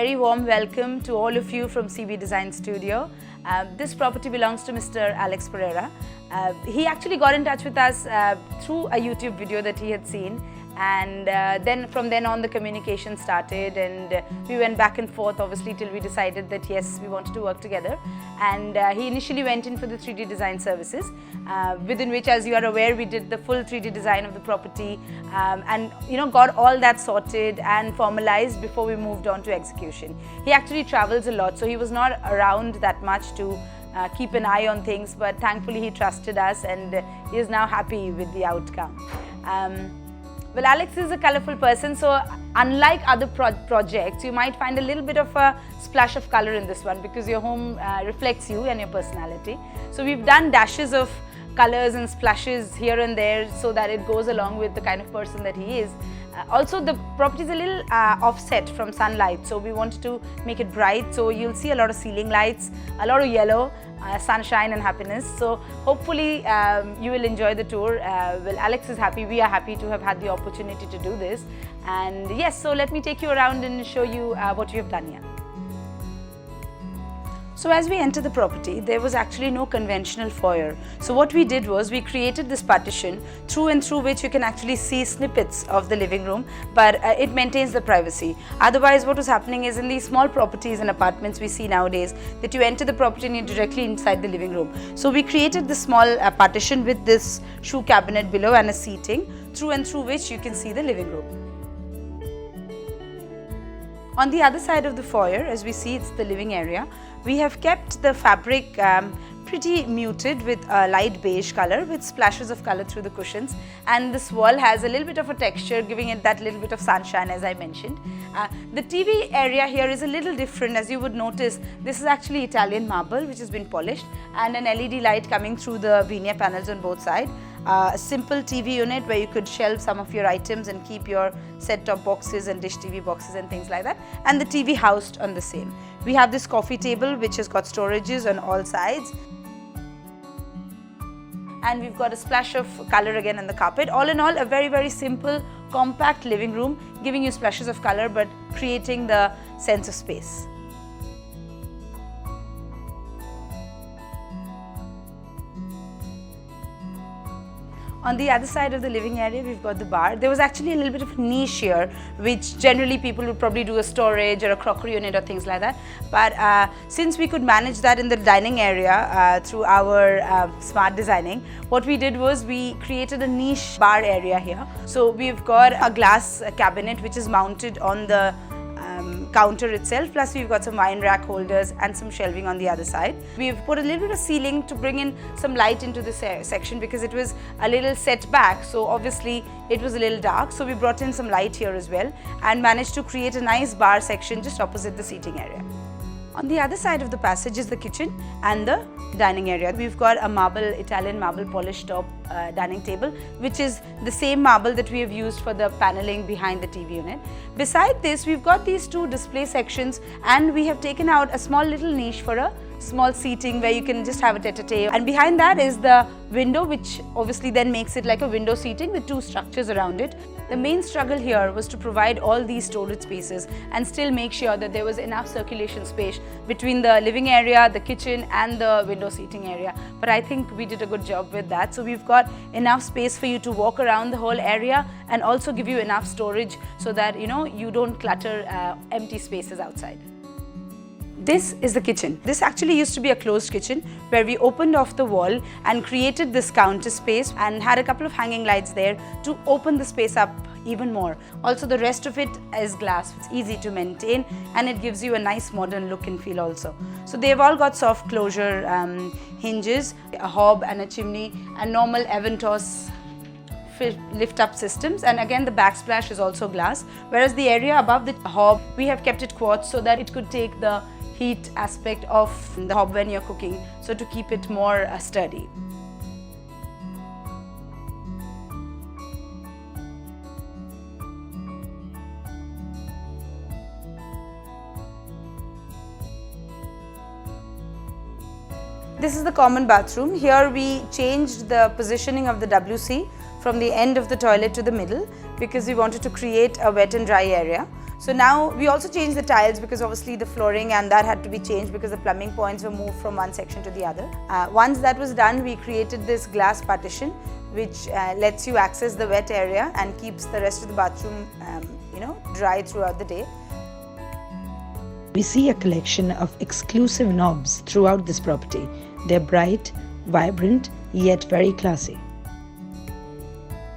very warm welcome to all of you from CB Design Studio. This property belongs to Mr. Alex Pereira. He actually got in touch with us through a YouTube video that he had seen, and then from then on the communication started, and we went back and forth obviously till we decided that yes, we wanted to work together. And he initially went in for the 3D design services, within which, as you are aware, we did the full 3D design of the property, and got all that sorted and formalized before we moved on to execution. He actually travels a lot, so he was not around that much to keep an eye on things, but thankfully he trusted us, and he is now happy with the outcome. Well, Alex is a colorful person, so unlike other projects, you might find a little bit of a splash of color in this one because your home reflects you and your personality. So we've done dashes of colors and splashes here and there so that it goes along with the kind of person that he is. Also, the property is a little offset from sunlight, so we wanted to make it bright. So you'll see a lot of ceiling lights, a lot of yellow, sunshine and happiness. So hopefully you will enjoy the tour. Well, Alex is happy, we are happy to have had the opportunity to do this. And yes, so let me take you around and show you what we have done here. So as we enter the property, there was actually no conventional foyer. So what we did was we created this partition through and through which you can actually see snippets of the living room, but it maintains the privacy. Otherwise, what was happening is in these small properties and apartments we see nowadays that you enter the property and you're directly inside the living room. So we created this small partition with this shoe cabinet below and a seating through and through which you can see the living room. On the other side of the foyer, as we see, it's the living area. We have kept the fabric pretty muted with a light beige color with splashes of color through the cushions, and this wall has a little bit of a texture, giving it that little bit of sunshine, as I mentioned. The TV area here is a little different. As you would notice, this is actually Italian marble which has been polished, and an LED light coming through the veneer panels on both sides. A simple TV unit where you could shelve some of your items and keep your set-top boxes and dish TV boxes and things like that, and the TV housed on the same. We have this coffee table which has got storages on all sides, and we've got a splash of color again on the carpet. All in all, a very, very simple, compact living room, giving you splashes of color but creating the sense of space. On the other side of the living area, we've got the bar. There was actually a little bit of niche here, which generally people would probably do a storage or a crockery unit or things like that. But since we could manage that in the dining area through our smart designing, what we did was we created a niche bar area here. So we've got a glass cabinet which is mounted on the counter itself, plus we've got some wine rack holders and some shelving on the other side. We've put a little bit of ceiling to bring in some light into this section because it was a little set back, so obviously it was a little dark, so we brought in some light here as well and managed to create a nice bar section just opposite the seating area. On the other side of the passage is the kitchen and the dining area. We've got a Italian marble polished top dining table, which is the same marble that we have used for the paneling behind the TV unit. Beside this, we've got these two display sections, and we have taken out a small little niche for a small seating where you can just have a tete-a-tete. And behind that is the window, which obviously then makes it like a window seating with two structures around it. The main struggle here was to provide all these storage spaces and still make sure that there was enough circulation space between the living area, the kitchen and the window seating area. But I think we did a good job with that. So we've got enough space for you to walk around the whole area and also give you enough storage so that you don't clutter empty spaces outside. This is the kitchen. This actually used to be a closed kitchen where we opened off the wall and created this counter space and had a couple of hanging lights there to open the space up even more. Also, the rest of it is glass. It's easy to maintain and it gives you a nice modern look and feel also. So they've all got soft closure hinges, a hob and a chimney, and normal Aventos lift up systems, and again the backsplash is also glass, whereas the area above the hob we have kept it quartz so that it could take the heat aspect of the hob when you're cooking, so to keep it more sturdy. This is the common bathroom. Here we changed the positioning of the WC from the end of the toilet to the middle because we wanted to create a wet and dry area. So now we also changed the tiles because obviously the flooring and that had to be changed because the plumbing points were moved from one section to the other. Once that was done, we created this glass partition which lets you access the wet area and keeps the rest of the bathroom dry throughout the day. We see a collection of exclusive knobs throughout this property. They're bright, vibrant, yet very classy.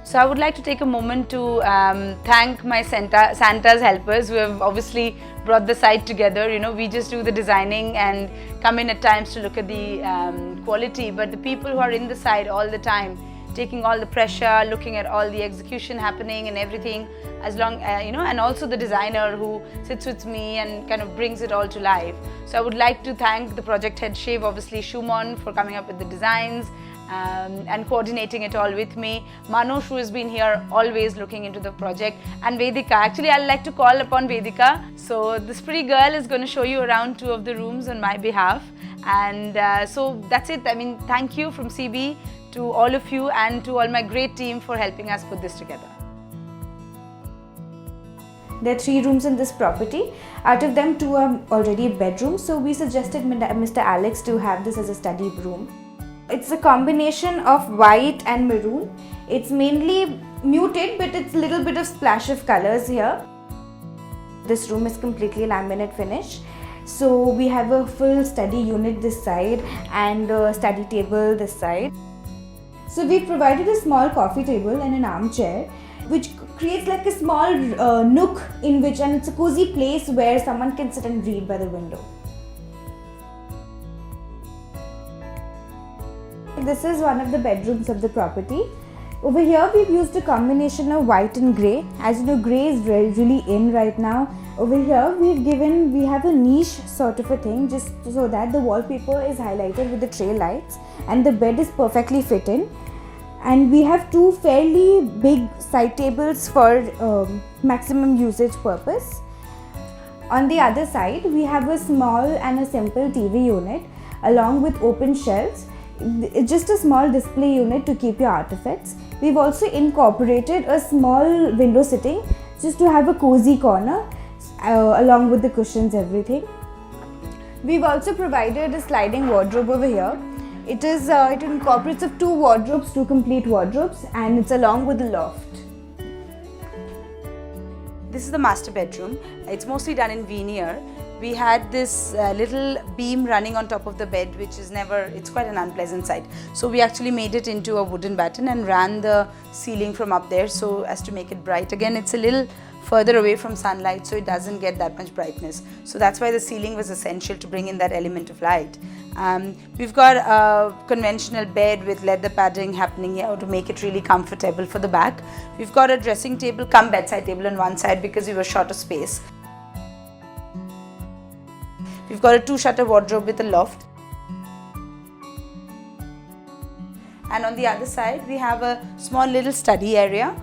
So I would like to take a moment to thank my Santa's helpers who have obviously brought the site together. We just do the designing and come in at times to look at the quality, but the people who are in the site all the time, taking all the pressure, looking at all the execution happening and everything, as long and also the designer who sits with me and kind of brings it all to life. So I would like to thank the project head Shiv, obviously Shumon, for coming up with the designs and coordinating it all with me. Manoj, who has been here always looking into the project, and Vedika. Actually, I'd like to call upon Vedika. So this pretty girl is going to show you around 2 of the rooms on my behalf. And so that's it. I mean, thank you from CB to all of you and to all my great team for helping us put this together. There are 3 rooms in this property. Out of them, 2 are already bedrooms. So we suggested Mr. Alex to have this as a study room. It's a combination of white and maroon. It's mainly muted, but it's a little bit of splash of colors here. This room is completely laminate finish. So we have a full study unit this side and a study table this side. So we provided a small coffee table and an armchair, which creates like a small nook in which, and it's a cozy place where someone can sit and read by the window. This is one of the bedrooms of the property. Over here we've used a combination of white and grey. As you know, grey is really in right now. Over here we have a niche sort of a thing, just so that the wallpaper is highlighted with the tray lights and the bed is perfectly fit in. And we have 2 fairly big side tables for maximum usage purpose. On the other side, we have a small and a simple TV unit along with open shelves. Just a small display unit to keep your artifacts. We've also incorporated a small window sitting just to have a cozy corner along with the cushions, everything. We've also provided a sliding wardrobe over here. It incorporates of 2 wardrobes, 2 complete wardrobes, and it's along with the loft. This is the master bedroom. It's mostly done in veneer. We had this little beam running on top of the bed, which is it's quite an unpleasant sight. So we actually made it into a wooden batten and ran the ceiling from up there so as to make it bright. Again, it's a little further away from sunlight, so it doesn't get that much brightness. So that's why the ceiling was essential to bring in that element of light. We've got a conventional bed with leather padding happening here to make it really comfortable for the back. We've got a dressing table cum bedside table on one side because we were short of space. We've got a 2-shutter wardrobe with a loft. And on the other side, we have a small little study area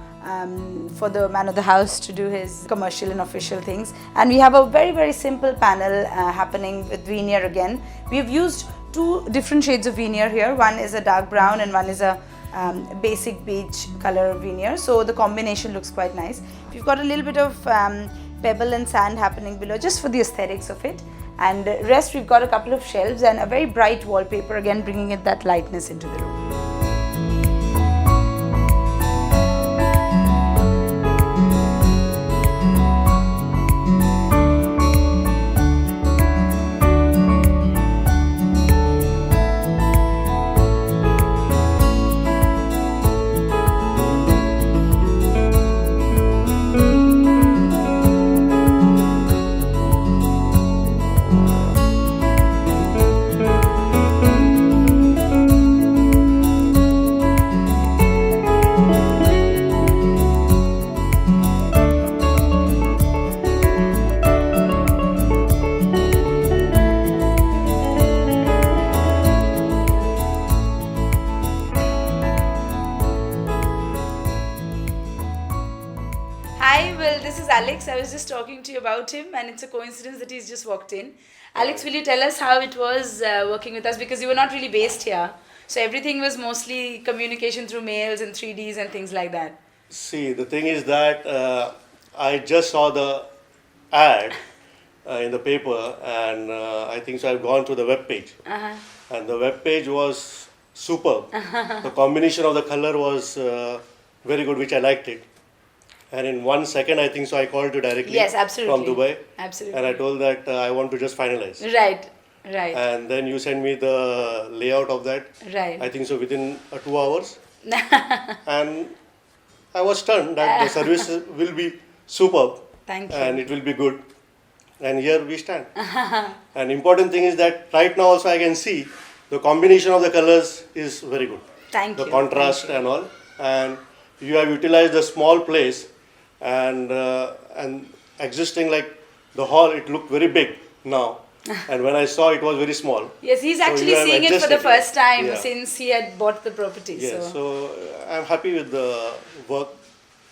for the man of the house to do his commercial and official things. And we have a very, very simple panel happening with veneer again. We've used 2 different shades of veneer here. One is a dark brown and one is a basic beige color veneer. So the combination looks quite nice. We've got a little bit of pebble and sand happening below just for the aesthetics of it. And rest, we've got a couple of shelves and a very bright wallpaper, again bringing it that lightness into the room. Hi, well, this is Alex. I was just talking to you about him and it's a coincidence that he's just walked in. Alex, will you tell us how it was working with us, because you were not really based here. So everything was mostly communication through mails and 3Ds and things like that. See, the thing is that I just saw the ad in the paper, and I think so I've gone to the web page. And the web page was superb. The combination of the color was very good, which I liked it. And in 1 second, I think so I called you directly Yes, absolutely. from Dubai. Absolutely. And I told that I want to just finalize. Right, right, And then you sent me the layout of that. right. I think so within 2 hours. And I was stunned that the service will be superb. Thank you. And it will be good. And here we stand. And important thing is that right now also I can see the combination of the colors is very good. Thank The you. contrast Thank you. and all. And you have utilized the small place and existing like the hall, it looked very big now. And when I saw it was very small. Yes, he's So actually you have seeing it for the adjusted, first time yeah. since he had bought the property. Yes, So. so I'm happy with the work.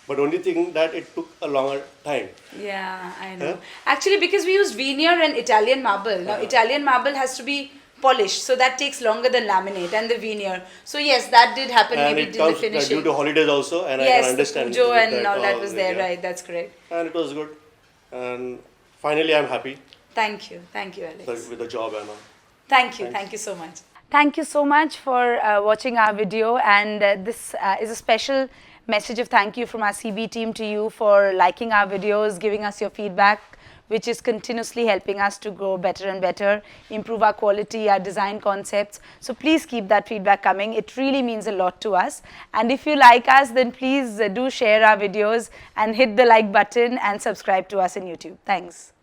But only thing that it took a longer time. Yeah, I know. Huh? Actually, because we used veneer and Italian marble. Now, Italian marble has to be polished, so that takes longer than laminate and the veneer. So yes, that did happen. And maybe it till the comes finishing. due to holidays also, and I Yes, can the understand. pujo with and all that was there. yeah. Right, that's correct. And it was good. And finally, I'm happy Thank you, Alex. with the job and all. Thank you so much. Thank you so much for watching our video, and this is a special message of thank you from our CB team to you for liking our videos, giving us your feedback, which is continuously helping us to grow better and better, improve our quality, our design concepts. So please keep that feedback coming. It really means a lot to us. And if you like us, then please do share our videos and hit the like button and subscribe to us on YouTube. Thanks.